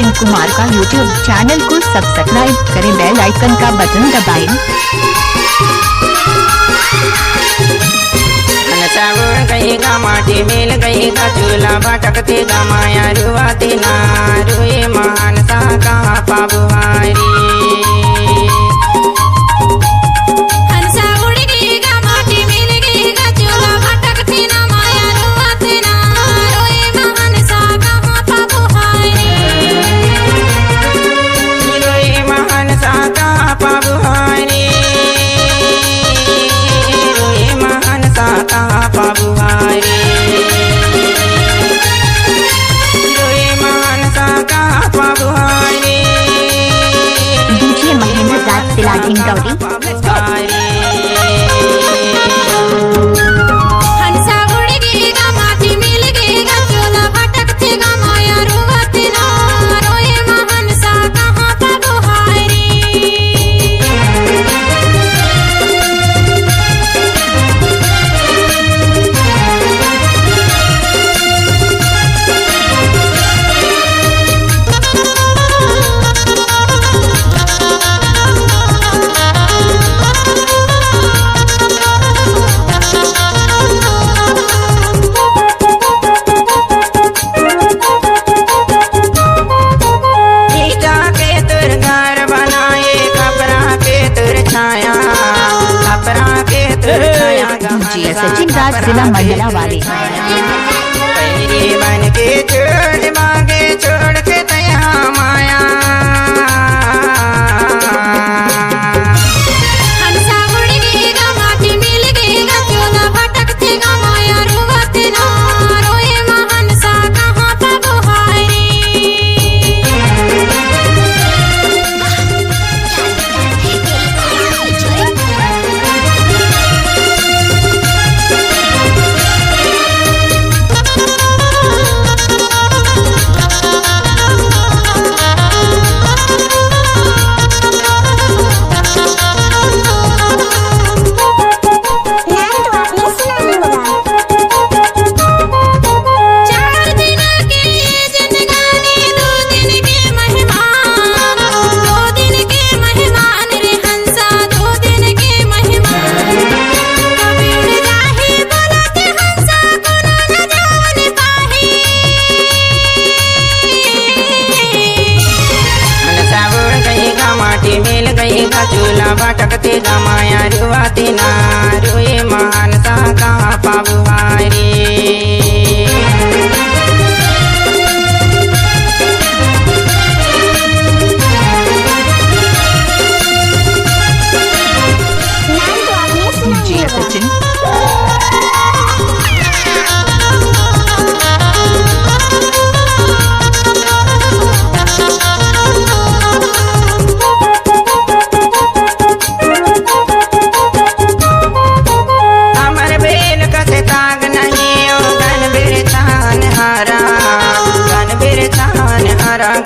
सचिन कुमार का YouTube channel को subscribe करें, बेल आइकन का बटन दबाएं। गईगा माटी मिल गईगा चूल्हा भटकते गा माया रुआती ना रुए महान सा कहाँ पाबुहारी। सचिन राज जिला मंडला वाले बन के छोड़ मांगे छोड़ के तया माया मिल गई चूल्हा भटकते गा माया रुआती ना रुए महान सा कहाँ पाबुहारी। सचिन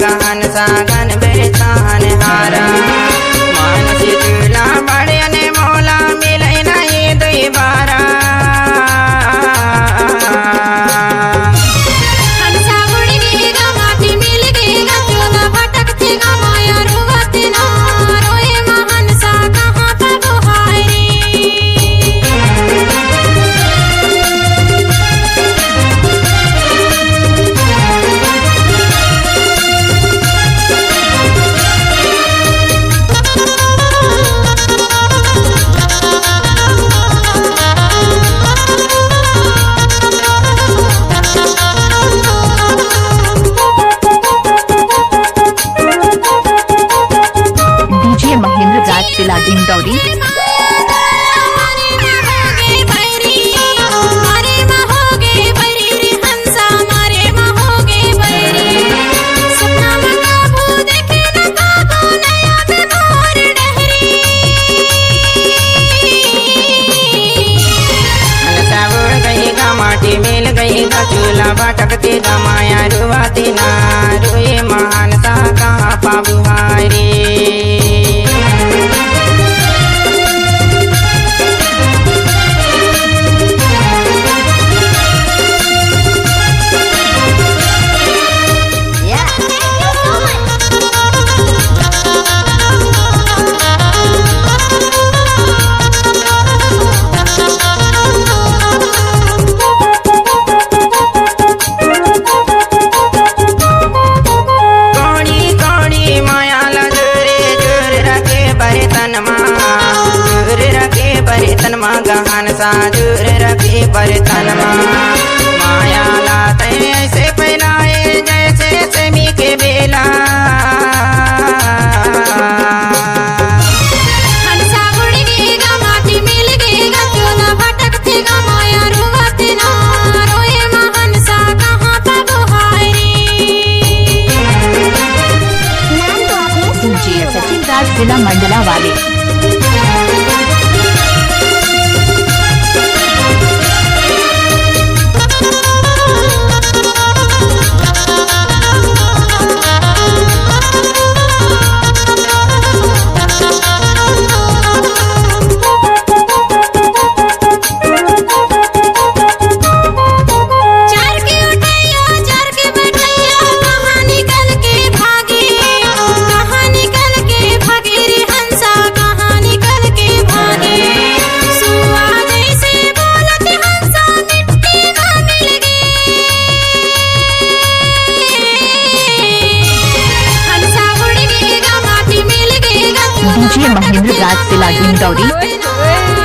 गहन सागन बेचान हारा मानसी चूल्हा बड़े ने मौला मिले नहीं दुई बारा। डिंडौरी माटी मिल गई चूल्हा भटकते गा माया रुआती ना रुए महान सा कहाँ पाबुहारी। Yeah, thank you so much. जन्मा गहन सा दूर रखे बर्तन माया लाते ऐसे पहनाए जैसे सेमी के बेला हंसा उड़ गएगा माटी मिल गएगा चोला भटकतेगा माया रुआते ना रोए महंसा कहाँ तब हायरे। DJ सचिन राज जिला मंडला वाले। DJ महेंद्र राज जिला डिंडौरी।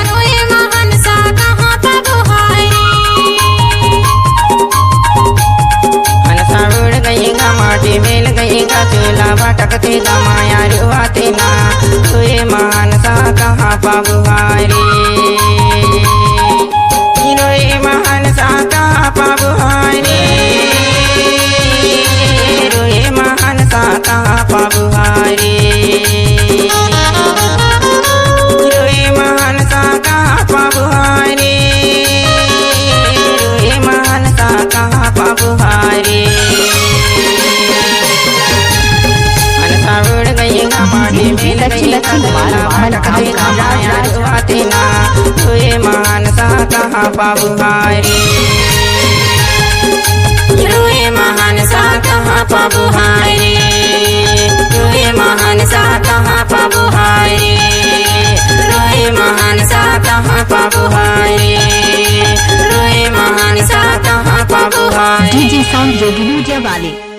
रोए महंसा कहाँ तब हायरे। हंसा उड़ गएगा माटी मिल गएगा चूल्हा भटकतेगा माया रुआते ना रोए महंसा कहाँ पाबू हायरे। रोए महंसा कहाँ पाबू हायरे। रोए महंसा कहाँ पाबू हायरे। रोए महंसा कहाँ पाबू हायरे। रोए महंसा कहाँ पाबू हायरे। हंसा उड़ गएगा माटी मिल गएगा चूल्हा भटकतेगा माया रुआते ना रोए महंसा कहाँ पाबू हायरे। रोए महंसा कहाँ पाबू हायरे। रोए महंसा कहाँ पाबू हायरे। रोए महंसा कहाँ पाबू हायरे। रोए महंसा कहाँ पाबू हायरे। DJ साउंड जोगिनूजा वाले।